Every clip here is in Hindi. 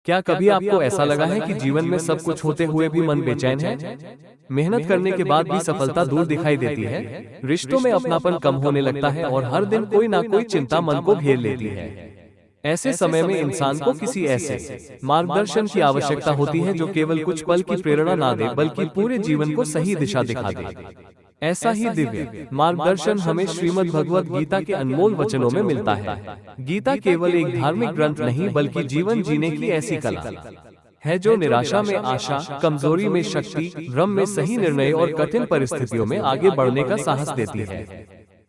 क्या कभी आपको ऐसा लगा है कि जीवन में सब कुछ होते हुए भी मन बेचैन है? मेहनत करने के बाद भी सफलता दूर दिखाई देती है, रिश्तों में अपनापन कम होने लगता है और हर दिन कोई ना कोई चिंता मन को घेर लेती है। ऐसे समय में इंसान को किसी ऐसे मार्गदर्शन की आवश्यकता होती है जो केवल कुछ पल की प्रेरणा ना दे बल्कि पूरे जीवन को सही दिशा दिखा दे। ऐसा ही दिव्य मार्गदर्शन हमें श्रीमद् भगवत गीता के अनमोल वचनों में मिलता है। गीता केवल एक धार्मिक ग्रंथ नहीं बल्कि जीवन जीने की ऐसी कला है जो निराशा में आशा, कमजोरी में शक्ति, भ्रम में सही निर्णय और कठिन परिस्थितियों में आगे बढ़ने का साहस देती है।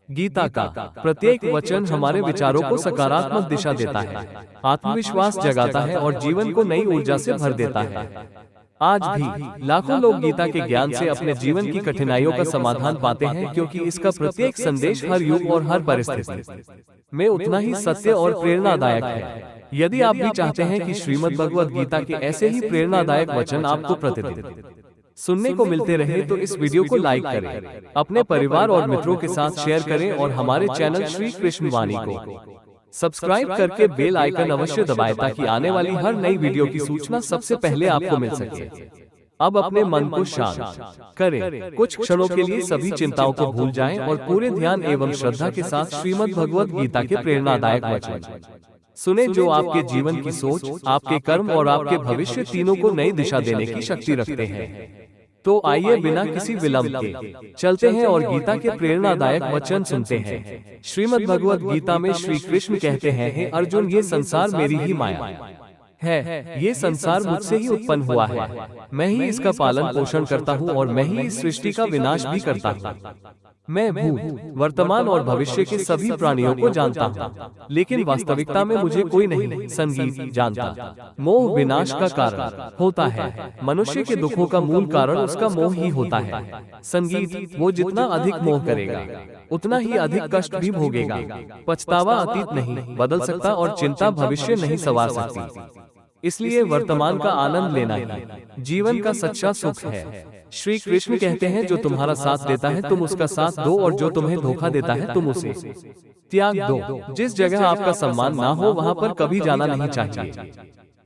गीता का प्रत्येक वचन हमारे विचारों को सकारात्मक दिशा देता है, आत्मविश्वास जगाता है और जीवन को नई ऊर्जा से भर देता है। आज भी लाखों लोग गीता के ज्ञान से अपने जीवन की कठिनाइयों का समाधान पाते हैं क्योंकि इसका प्रत्येक संदेश हर युग और हर परिस्थिति में उतना ही सत्य और प्रेरणादायक है। यदि आप भी चाहते हैं कि श्रीमद् भगवत गीता के ऐसे ही प्रेरणादायक वचन आपको प्रतिदिन सुनने को मिलते रहे तो इस वीडियो को लाइक करें, अपने परिवार और मित्रों के साथ शेयर करें और हमारे चैनल श्री कृष्ण वाणी को सब्सक्राइब करके बेल आइकन अवश्य दबाएं ताकि आने वाली हर नई वीडियो की सूचना सबसे पहले आपको मिल सके। अब अपने मन को शांत करें, कुछ क्षणों के लिए सभी चिंताओं को भूल जाएं और पूरे ध्यान एवं श्रद्धा के साथ श्रीमद् भगवत गीता के प्रेरणादायक वचन सुने जो आपके जीवन की सोच, आपके कर्म और आपके भविष्य तीनों को नई दिशा देने की शक्ति रखते हैं। तो आइए बिना किसी विलंब के चलते हैं और गीता के प्रेरणादायक वचन सुनते हैं। श्रीमद् भगवत गीता में श्री कृष्ण कहते हैं, हे अर्जुन, ये संसार मेरी ही माया है, ये संसार मुझसे ही उत्पन्न हुआ है, मैं ही इसका पालन पोषण करता हूँ और मैं ही इस सृष्टि का विनाश भी करता हूँ। मैं भूत, वर्तमान और भविष्य के सभी प्राणियों को जानता हूँ, लेकिन वास्तविकता में मुझे कोई नहीं संगीत जानता। मोह विनाश का कारण होता है, मनुष्य के दुखों का मूल कारण उसका मोह ही होता है। संगीत, वो जितना अधिक मोह करेगा उतना ही अधिक कष्ट भी भोगेगा। पछतावा अतीत नहीं बदल सकता और चिंता भविष्य नहीं संवार सकती। इसलिए वर्तमान का आनंद लेना ही जीवन का सच्चा सुख है। श्री कृष्ण कहते हैं, जो तुम्हारा साथ देता है तुम उसका साथ दो और जो तुम्हें धोखा देता है तुम उसे त्याग दो। जिस जगह आपका सम्मान ना हो वहाँ पर कभी जाना नहीं चाहिए,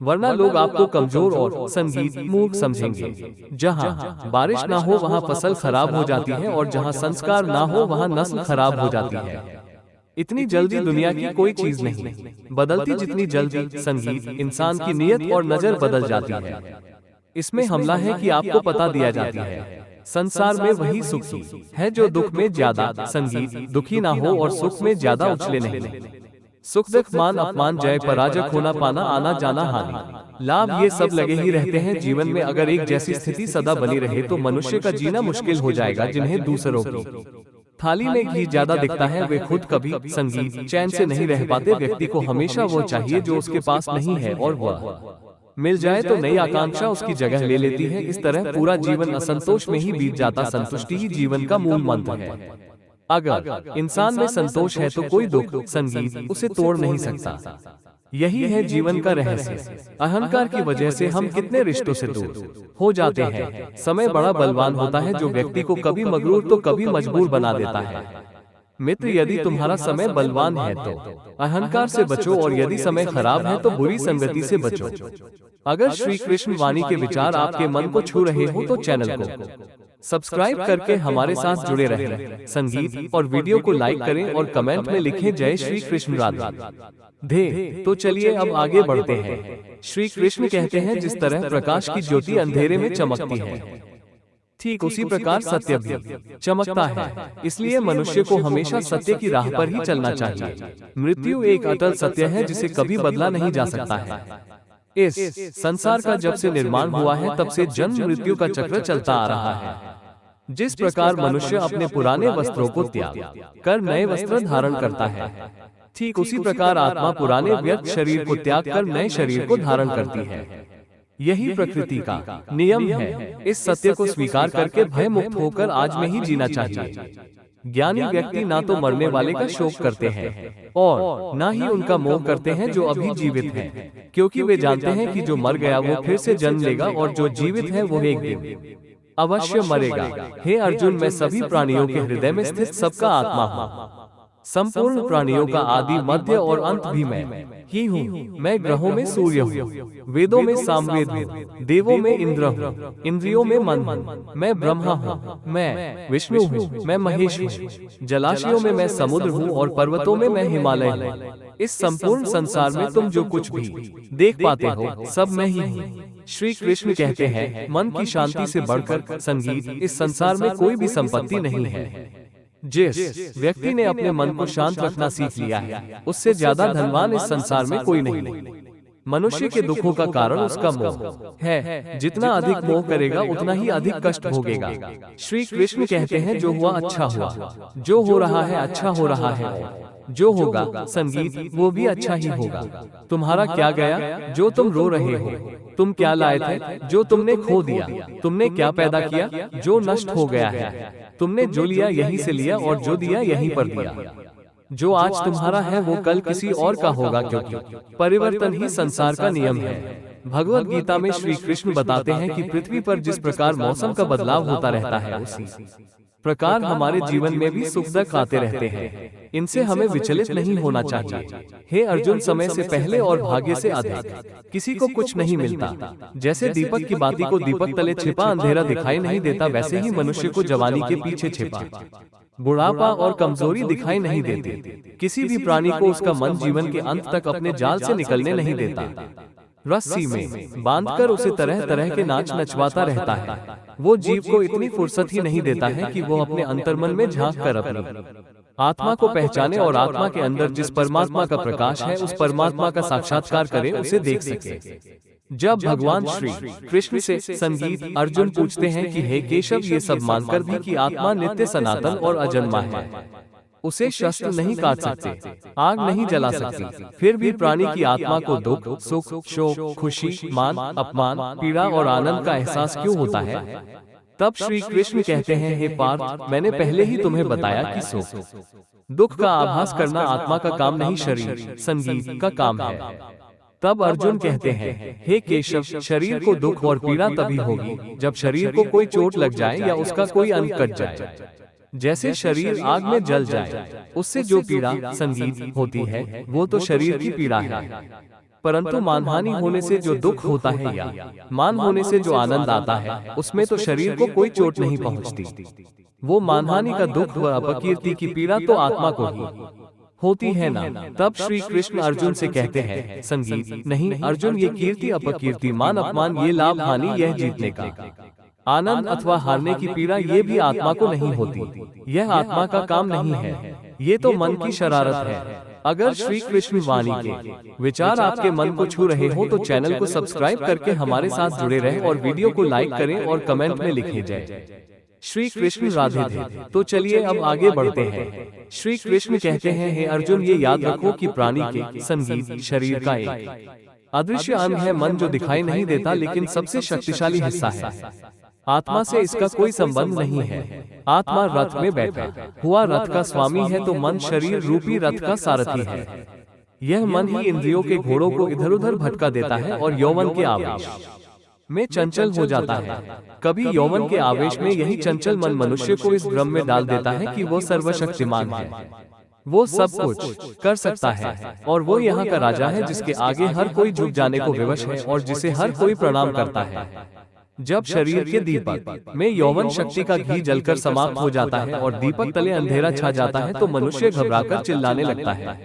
वरना लोग आपको कमजोर और संगीत मूर्ख समझेंगे। जहाँ बारिश ना हो वहाँ फसल खराब हो जाती है और जहाँ संस्कार ना हो वहाँ नस्ल खराब हो जाती है। इतनी जल्दी दुनिया की कोई चीज नहीं बदलती जितनी जल्दी संगीत, इंसान की नीयत और नजर बदल जाती है। इसमें हमला है कि आपको पता दिया जाता है, संसार में वही सुखी है जो दुख में ज्यादा संगीत दुखी ना हो और सुख में ज्यादा उछले नहीं। सुख दुख मान अपमान जय पराजय होना पाना आना जाना हानि लाभ ये सब लगे ही रहते हैं जीवन में। अगर एक जैसी स्थिति सदा बनी रहे तो मनुष्य का जीना मुश्किल हो जाएगा। जिन्हें दूसरों की थाली में घी ज्यादा दिखता है वे खुद कभी संगीत चैन से नहीं रह पाते। व्यक्ति को हमेशा वो चाहिए जो उसके पास नहीं है और वह मिल जाए तो नई आकांक्षा उसकी जगह ले लेती है। इस तरह पूरा जीवन असंतोष में ही बीत जाता। संतुष्टि ही जीवन का मूल मंत्र है। अगर इंसान में संतोष है तो कोई दुख संगीत उसे तोड़ नहीं सकता। यही है जीवन का रहस्य। अहंकार की वजह से हम कितने रिश्तों से दूर हो जाते हैं। समय बड़ा बलवान होता है जो व्यक्ति को कभी मगरूर तो कभी मजबूर बना देता है। मित्र, यदि तुम्हारा समय बलवान है तो अहंकार से बचो और यदि समय खराब है तो बुरी संगति से बचो। अगर श्री कृष्ण वाणी के विचार आपके मन को छू रहे हो तो चैनल को सब्सक्राइब करके हमारे साथ जुड़े रहें। संगीत और वीडियो को लाइक करें और कमेंट में लिखें जय श्री कृष्ण राधे। तो चलिए अब आगे बढ़ते हैं। श्री कृष्ण कहते हैं, जिस तरह प्रकाश की ज्योति अंधेरे में चमकती है ठीक उसी प्रकार सत्य भी चमकता है। इसलिए मनुष्य को हमेशा सत्य की राह पर ही चलना चाहिए। मृत्यु एक अटल सत्य है जिसे कभी बदला नहीं जा सकता है। इस संसार का जब से निर्माण हुआ है तब से जन्म मृत्यु का चक्र चलता आ रहा है। जिस प्रकार मनुष्य अपने पुराने वस्त्रों को त्याग कर नए वस्त्र धारण करता है, ठीक उसी प्रकार आत्मा पुराने व्यर्थ शरीर को त्याग कर नए शरीर को धारण करती है। यही प्रकृति का नियम है। इस सत्य को स्वीकार करके भय मुक्त होकर आज में ही जीना चाहिए। ज्ञानी व्यक्ति ना तो मरने वाले का शोक करते हैं और ना ही उनका मोह करते हैं जो अभी जीवित है, क्योंकि वे जानते हैं कि जो मर गया वो फिर से जन्म लेगा और जो जीवित है वो एक दिन अवश्य मरेगा। हे अर्जुन, मैं सभी प्राणियों के हृदय में स्थित सबका आत्मा हूँ। संपूर्ण प्राणियों का आदि मध्य और अंत भी मैं ही हूँ। मैं ग्रहों में सूर्य हूँ, वेदों में सामवेद हूँ, देवों में इंद्र हूँ, इंद्रियों में मन हूँ, मैं ब्रह्मा हूँ, मैं विष्णु हूँ, मैं महेश हूँ, जलाशयों में मैं समुद्र हूँ और पर्वतों में मैं हिमालय हूँ। इस संपूर्ण संसार में तुम जो कुछ भी देख पाते हो सब मैं ही हूँ। श्री कृष्ण कहते हैं, मन की शांति से बढ़कर संगीत इस संसार में कोई भी संपत्ति नहीं है। जिस व्यक्ति ने अपने मन को शांत रखना सीख लिया है, उससे ज्यादा धनवान इस संसार में कोई नहीं। मनुष्य के दुखों का कारण उसका मोह है। जितना अधिक मोह करेगा उतना ही अधिक कष्ट भोगेगा। श्री कृष्ण कहते हैं, जो हुआ अच्छा हुआ, जो हो रहा है अच्छा हो रहा है, जो होगा संगीत वो भी अच्छा ही होगा। तुम्हारा क्या गया जो तुम रो रहे हो? तुम क्या लाए थे जो तुमने खो दिया? तुमने क्या पैदा किया जो नष्ट हो गया है? तुमने जो लिया यहीं से लिया और जो दिया यहीं पर दिया। जो आज तुम्हारा है वो कल किसी और का होगा, क्योंकि परिवर्तन ही संसार का नियम है। भगवद गीता में श्री कृष्ण बताते हैं कि पृथ्वी पर जिस प्रकार मौसम का बदलाव होता रहता है, उसी प्रकार हमारे जीवन में भी सुख दुख आते रहते हैं। इनसे हमें विचलित नहीं होना चाहिए। हे अर्जुन, समय से पहले और भाग्य से अधिक किसी को कुछ नहीं मिलता। जैसे दीपक की बाती को दीपक तले छिपा अंधेरा दिखाई नहीं देता, वैसे ही मनुष्य को जवानी के पीछे छिपा बुढ़ापा और कमजोरी दिखाई नहीं देती। किसी भी प्राणी को उसका मन जीवन के अंत तक अपने जाल से निकलने नहीं देता। रस्सी में बांधकर उसे तरह तरह के नाच नचवाता रहता है। वो जीव को इतनी फुर्सत ही नहीं देता है कि वो अपने अंतर्मन में झांक कर अपनी आत्मा को पहचाने और आत्मा के अंदर जिस परमात्मा का प्रकाश है उस परमात्मा का साक्षात्कार करे, उसे देख सके। जब भगवान श्री कृष्ण से संगीत अर्जुन पूछते हैं कि हे केशव, ये सब मानकर भी कि आत्मा नित्य सनातन और अजन्मा है, उसे शस्त्र नहीं काट सकते, आग नहीं जला सकती, फिर भी प्राणी की आत्मा को दुख, सुख, शोक, खुशी, मान, अपमान, पीड़ा और आनंद का एहसास क्यों होता है? तब श्री कृष्ण कहते हैं, हे पार्थ, मैंने पहले ही तुम्हें बताया कि सुख दुख का आभास करना आत्मा का काम नहीं, शरीर संगीत का काम है। तब अर्जुन कहते हैं, हे केशव, शरीर को दुख और पीड़ा तभी होगी जब शरीर को कोई चोट लग जाए या उसका कोई अंग कट जाए। जैसे शरीर आग में जल जाए, उससे जो पीड़ा संगीत होती है वो तो शरीर की पीड़ा है। परंतु मानहानि होने से जो दुख होता है या मान होने से जो आनंद आता है, उसमें तो शरीर को कोई चोट नहीं पहुंचती। वो मानहानि का दुख व अपकीर्ति की पीड़ा तो आत्मा को ही होती है ना। तब श्री कृष्ण अर्जुन से कहते हैं, संगीत नहीं अर्जुन, ये कीर्ति अपकीर्ति, मान अपमान, ये लाभ हानि, यह जीतने का आनंद अथवा हारने की पीड़ा, ये भी आत्मा को नहीं होती। यह आत्मा का काम नहीं है, ये तो मन की शरारत है। अगर श्री कृष्ण वाणी के विचार आपके मन को छू रहे हो तो चैनल को सब्सक्राइब करके हमारे साथ जुड़े रहें और वीडियो को लाइक करें और कमेंट में लिखें जय श्री कृष्ण राधे राधे। तो चलिए अब आगे बढ़ते हैं। श्री कृष्ण कहते हैं, हे अर्जुन, ये याद रखो कि प्राणी के संगीत शरीर का एक अदृश्य अंग है, मन जो दिखाई नहीं देता लेकिन सबसे शक्तिशाली हिस्सा है। आत्मा से इसका कोई संबंध नहीं है। आत्मा रथ में बैठा हुआ रथ का स्वामी है, तो मन शरीर रूपी रथ का सारथी है। यह मन ही इंद्रियों के घोड़ों को इधर उधर भटका देता है और यौवन के आवेश में चंचल हो जाता है। कभी यौवन के आवेश में यही चंचल मन मनुष्य को इस भ्रम में डाल देता है कि वो सर्वशक्तिमान है, वो सब कुछ कर सकता है और वो यहाँ का राजा है, जिसके आगे हर कोई झुक जाने को विवश है और जिसे हर कोई प्रणाम करता है। जब शरीर के दीपक में यौवन शक्ति का घी जलकर समाप्त हो जाता है और दीपक तले अंधेरा छा जाता है, तो मनुष्य घबराकर चिल्लाने लगता है,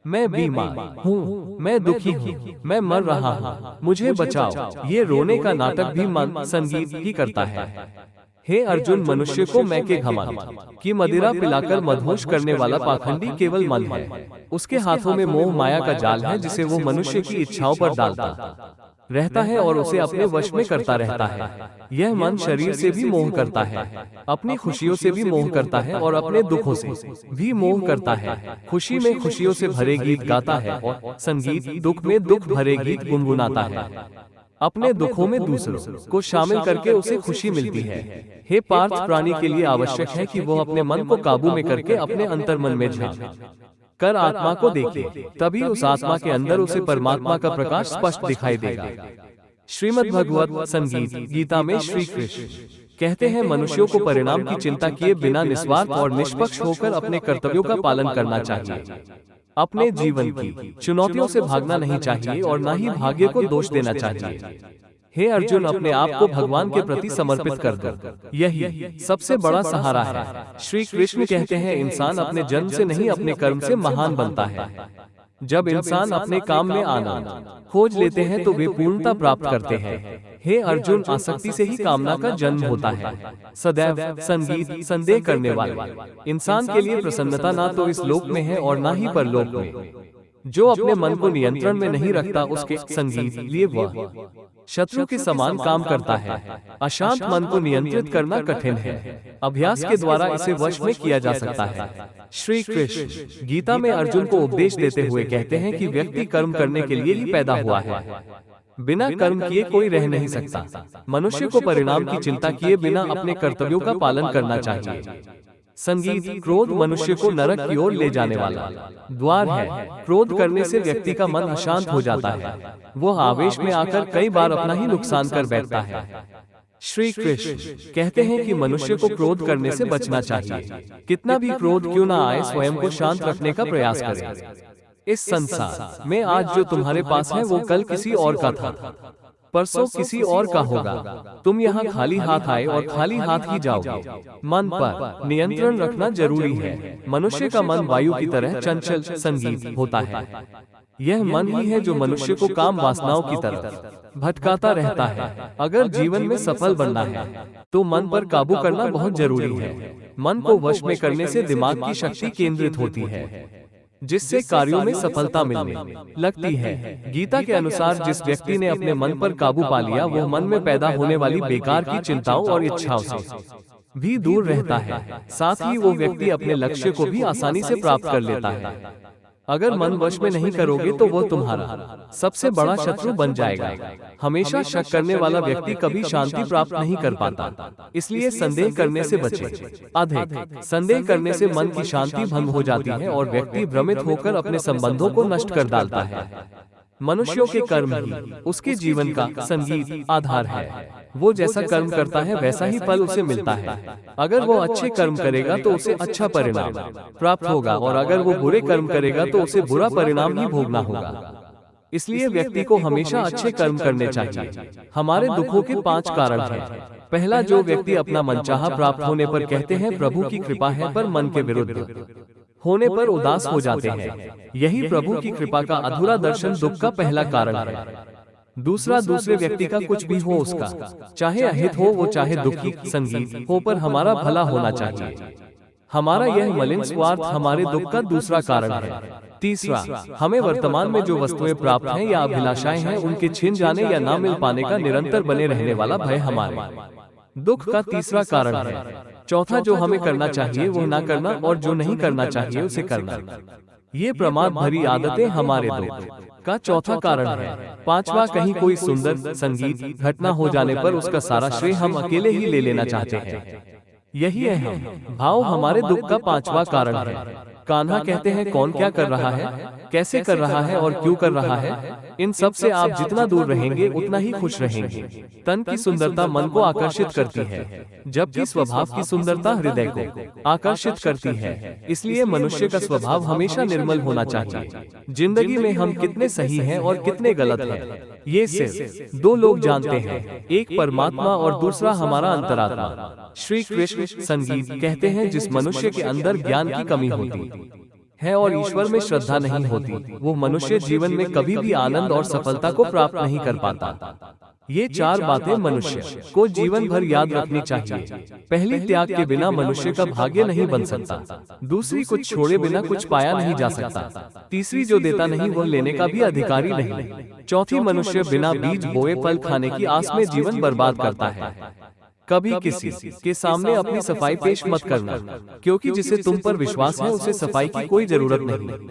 मैं बीमार हूँ, मैं दुखी हूँ, मैं मर रहा हूँ, मुझे बचाओ। ये रोने का नाटक भी मन संगीत ही करता है। हे अर्जुन, मनुष्य को मैं के घमंड की मदिरा पिलाकर मदहोश करने वाला पाखंडी केवल मन है। उसके हाथों में मोह माया का जाल है, जिसे वो मनुष्य की इच्छाओं पर डालता रहता है और उसे अपने वश में करता रहता है। यह मन शरीर से भी मोह करता है, अपनी खुशियों से भी मोह करता है और अपने दुखों से भी मोह करता है। खुशी में खुशियों से भरे गीत गाता है और संगीत दुख में दुख भरे गीत गुनगुनाता है। अपने दुखों में दूसरों को शामिल करके उसे खुशी मिलती है। हे पार्थ, प्राणी के लिए आवश्यक है कि वो अपने मन को काबू में करके अपने अंतर्मन में झांक कर आत्मा को देखे, तभी उस आत्मा के अंदर उसे परमात्मा का प्रकाश स्पष्ट दिखाई देगा। श्रीमद् भगवत संगीत गीता में श्री कृष्ण कहते हैं मनुष्यों को परिणाम की चिंता किए बिना निस्वार्थ और निष्पक्ष होकर अपने कर्तव्यों का पालन करना चाहिए। अपने जीवन की चुनौतियों से भागना नहीं चाहिए और न ही भाग्य को दोष देना चाहिए। हे अर्जुन, अपने आप को भगवान के प्रति समर्पित कर दो, यही सबसे बड़ा सहारा है। श्री कृष्ण कहते हैं इंसान अपने जन्म से नहीं अपने कर्म से महान बनता है। जब इंसान अपने काम में आनंद खोज लेते हैं तो वे पूर्णता प्राप्त करते हैं। हे अर्जुन, आसक्ति से ही कामना का जन्म होता है। सदैव संगीत संदेह करने वाले इंसान के लिए प्रसन्नता ना तो इस लोक में है और ना ही परलोक में। जो अपने मन को नियंत्रण में नहीं रखता उसके संगीत लिए वह शत्रु के समान काम करता है। अशांत मन को नियंत्रित करना कठिन है, अभ्यास के द्वारा इसे वश में किया जा सकता है। श्री कृष्ण गीता में अर्जुन को उपदेश देते हुए कहते हैं कि व्यक्ति कर्म करने के लिए ही पैदा हुआ है, बिना कर्म किए कोई रह नहीं सकता। मनुष्य को परिणाम की चिंता किए बिना अपने कर्तव्यों का पालन करना चाहिए। संगीत क्रोध मनुष्य को नरक की ओर ले जाने वाला द्वार है। क्रोध करने से व्यक्ति का मन अशांत हो जाता है, वो आवेश में आकर कई बार अपना ही नुकसान कर बैठता है। श्री कृष्ण कहते हैं कि मनुष्य को क्रोध करने से बचना चाहिए। कितना भी क्रोध क्यों ना आए, स्वयं को शांत रखने का प्रयास करें। इस संसार में आज जो तुम्हारे पास है वो कल किसी और का था, परसों किसी और का होगा। तुम यहाँ खाली हाथ आए और खाली हाथ ही जाओगे। मन पर नियंत्रण रखना जरूरी है। मनुष्य का मन वायु की तरह चंचल संगीत होता है। यह मन ही है जो मनुष्य को काम वासनाओं की तरफ भटकाता रहता है। अगर जीवन में सफल बनना है तो मन पर काबू करना बहुत जरूरी है। मन को वश में करने से दिमाग की शक्ति केंद्रित होती है, जिससे कार्यों में सफलता मिलने लगती है। गीता के अनुसार जिस व्यक्ति ने अपने मन पर काबू पा लिया वह मन में पैदा होने वाली बेकार की चिंताओं और इच्छाओं से भी दूर रहता है। साथ ही वो व्यक्ति अपने लक्ष्य को भी आसानी से प्राप्त कर लेता है। अगर मन वश में नहीं करोगे तो वो तुम्हारा सबसे बड़ा शत्रु बन जाएगा। हमेशा शक करने वाला व्यक्ति कभी शांति प्राप्त नहीं कर पाता, इसलिए संदेह करने से बचे। अधिक संदेह करने से मन की शांति भंग हो जाती है और व्यक्ति भ्रमित होकर अपने संबंधों को नष्ट कर डालता है। मनुष्यों के कर्म ही उसके जीवन का संगीत आधार है। वो जैसा कर्म करता है वैसा ही फल उसे मिलता है। अगर वो अच्छे कर्म करेगा तो उसे अच्छा परिणाम प्राप्त होगा और अगर वो बुरे कर्म करेगा तो उसे बुरा परिणाम ही भोगना होगा। इसलिए व्यक्ति को हमेशा अच्छे कर्म करने चाहिए। हमारे दुखों के 5 कारण हैं। पहला, जो व्यक्ति अपना मनचाहा प्राप्त होने पर कहते हैं प्रभु की कृपा है, पर मन के विरुद्ध होने पर उदास हो जाते हैं। यही प्रभु की कृपा का अधूरा दर्शन दुख का पहला कारण है। दूसरा, दूसरे व्यक्ति का कुछ भी हो उसका चाहे अहित हो वो चाहे दुखी संगीत हो, पर हमारा भला होना चाहिए। हमारा यह मलिन स्वार्थ हमारे दुख का दूसरा कारण है। तीसरा, हमें वर्तमान में जो वस्तुएं प्राप्त हैं या अभिलाषाएं हैं उनके छिन जाने या ना मिल पाने का निरंतर बने रहने वाला भय हमारे दुख का तीसरा कारण है। चौथा, जो हमें करना चाहिए वो ना करना और जो नहीं करना चाहिए उसे करना। ये प्रमाद भरी आदतें हमारे दुख का चौथा कारण है। पांचवा, कहीं कोई सुंदर संगीत घटना हो जाने पर उसका सारा श्रेय हम अकेले ही ले लेना चाहते हैं। यही अहम भाव हमारे दुख का 5वां कारण है। कान्हा कहते हैं कौन क्या कर रहा है, कैसे कर रहा है और क्यों कर रहा है, इन सब से आप जितना दूर रहेंगे उतना ही खुश रहेंगे। तन की सुंदरता मन को आकर्षित करती है, जबकि स्वभाव की सुंदरता हृदय को आकर्षित करती है। इसलिए मनुष्य का स्वभाव हमेशा निर्मल होना चाहिए। जिंदगी में हम कितने सही हैं और कितने गलत हैं, ये सिर्फ 2 लोग जानते हैं, एक परमात्मा और दूसरा हमारा अंतरात्मा। श्री कृष्ण संगीत कहते हैं जिस मनुष्य के अंदर ज्ञान की कमी होती है और ईश्वर में श्रद्धा नहीं होती, वो मनुष्य जीवन में कभी भी आनंद और सफलता को प्राप्त नहीं कर पाता। ये 4 बातें मनुष्य को जीवन भर याद रखनी चाहिए। पहली, त्याग के बिना मनुष्य का भाग्य नहीं बन सकता। दूसरी, कुछ छोड़े बिना कुछ पाया नहीं जा सकता। तीसरी, जो देता नहीं वो लेने का भी अधिकारी नहीं। चौथी, मनुष्य बिना बीज बोए फल खाने की आस में जीवन बर्बाद करता है। कभी किसी के सामने अपनी सफाई पेश मत करना, क्योंकि जिसे तुम पर विश्वास है उसे सफाई की कोई जरूरत नहीं,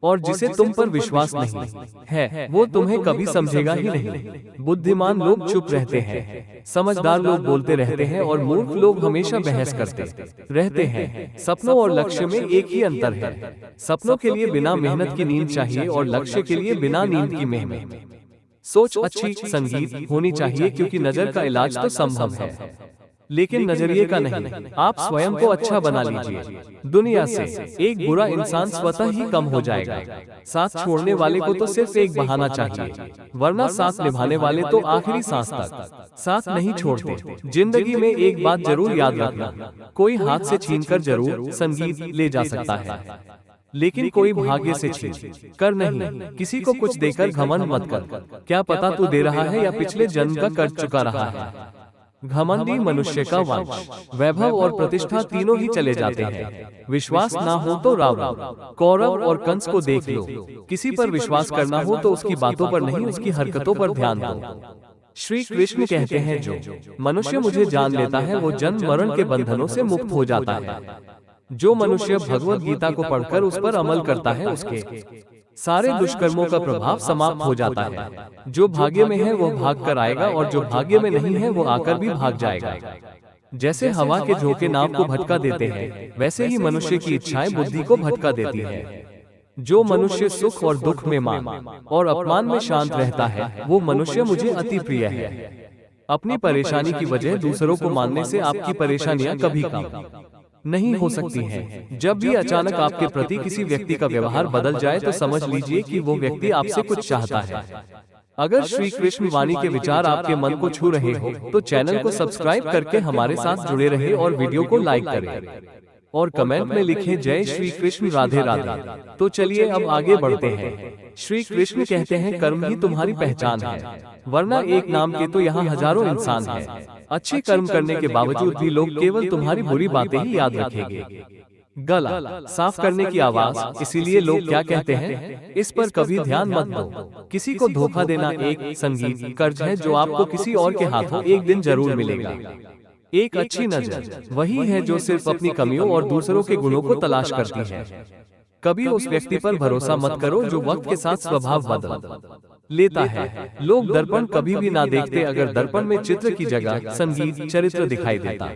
और जिसे तुम पर विश्वास नहीं है वो तुम्हें कभी समझेगा ही नहीं। बुद्धिमान लोग चुप रहते हैं, समझदार लोग बोलते रहते हैं और मूर्ख लोग हमेशा बहस करते रहते हैं। सपनों और लक्ष्य में एक ही अंतर है। सपनों के लिए बिना मेहनत की नींद चाहिए और लक्ष्य के लिए बिना नींद की मेहनत। सोच अच्छी संगीत होनी चाहिए, क्योंकि नजर का इलाज तो संभव है, लेकिन नजरिए का नहीं। आप स्वयं को अच्छा बना लीजिए। दुनिया से एक बुरा इंसान स्वतः ही कम हो जाएगा। साथ छोड़ने वाले को तो सिर्फ एक बहाना चाहिए, वरना साथ निभाने वाले तो आखिरी सांस तक साथ नहीं छोड़ते। जिंदगी में एक बात जरूर याद रखना, कोई हाथ से छीनकर जरूर संगीत ले जा सकता है, लेकिन कोई भाग्य से छीन कर नहीं। किसी को कुछ देकर घमंड मत कर, क्या पता तू दे रहा है या पिछले जन्म का कर चुका रहा है। घमंडी मनुष्य का वंश, वैभव और प्रतिष्ठा तीनों ही चले जाते हैं। विश्वास ना हो तो रावण, कौरव और कंस को देख लो। किसी पर विश्वास करना हो तो उसकी बातों पर नहीं, उसकी हरकतों पर ध्यान दो। श्री कृष्ण कहते हैं, जो मनुष्य मुझे जान लेता है वो जन्म मरण के बंधनों से मुक्त हो जाता है। जो मनुष्य भगवत गीता को पढ़कर उस पर अमल करता है, उसके सारे दुष्कर्मों का प्रभाव समाप्त हो जाता है। जो भाग्य में है वो भाग कर आएगा, और जो भाग्य में नहीं है वो आकर भी भाग जाएगा। जैसे हवा के झोंके नाव को भटका देते हैं, वैसे ही मनुष्य की इच्छाएं बुद्धि को भटका देती है। जो मनुष्य सुख और दुख में मान और अपमान में शांत रहता है, वो मनुष्य मुझे अति प्रिय है। अपनी परेशानी की वजह दूसरों को मानने से आपकी परेशानियां कभी कम नहीं हो सकती हैं। जब भी अचानक आपके प्रति किसी व्यक्ति का व्यवहार बदल जाए तो समझ लीजिए कि वो व्यक्ति आपसे कुछ चाहता है। अगर श्री कृष्ण वाणी के विचार आपके मन को छू रहे हो तो चैनल को सब्सक्राइब करके हमारे साथ जुड़े रहे और वीडियो को लाइक करें और कमेंट में लिखें जय श्री कृष्ण, राधे राधे। तो चलिए अब आगे बढ़ते हैं। श्री कृष्ण कहते हैं, कर्म ही तुम्हारी पहचान है, वरना एक नाम के तो यहाँ हजारों इंसान हैं। अच्छे कर्म करने के बावजूद भी लोग केवल तुम्हारी बुरी बातें ही याद रखेंगे। गला साफ करने की आवाज, इसीलिए लोग क्या कहते हैं, इस पर कभी ध्यान मत दो। किसी को धोखा देना एक संगीत कर्ज है जो आपको किसी और के हाथों एक दिन जरूर मिलेगा। एक अच्छी नजर वही है जो सिर्फ अपनी कमियों और दूसरों के गुणों को तलाश करती है। कभी उस व्यक्ति पर भरोसा मत करो जो वक्त के साथ स्वभाव बदल लेता है। लोग दर्पण कभी भी ना देखते अगर दर्पण में चित्र की जगह संगीत चरित्र दिखाई देता।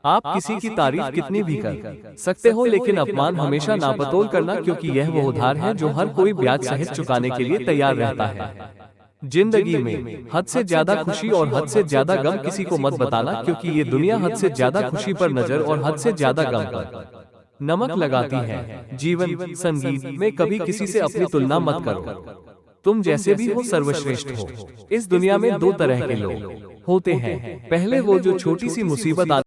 आप किसी की तारीफ कितनी भी कर सकते हो, लेकिन अपमान हमेशा नापतोल करना, क्योंकि यह वो उधार है जो हर कोई ब्याज सहित चुकाने के लिए तैयार रहता है। जिंदगी में हद से ज्यादा खुशी और हद से ज्यादा गम किसी को मत बताना, क्योंकि ये दुनिया हद से ज्यादा खुशी पर नजर और हद से ज्यादा गम पर नमक लगाती है। जीवन संगीत में कभी किसी से अपनी तुलना मत करो। तुम जैसे भी हो सर्वश्रेष्ठ हो। इस दुनिया में दो तरह के लोग होते हैं। पहले वो जो छोटी सी मुसीबत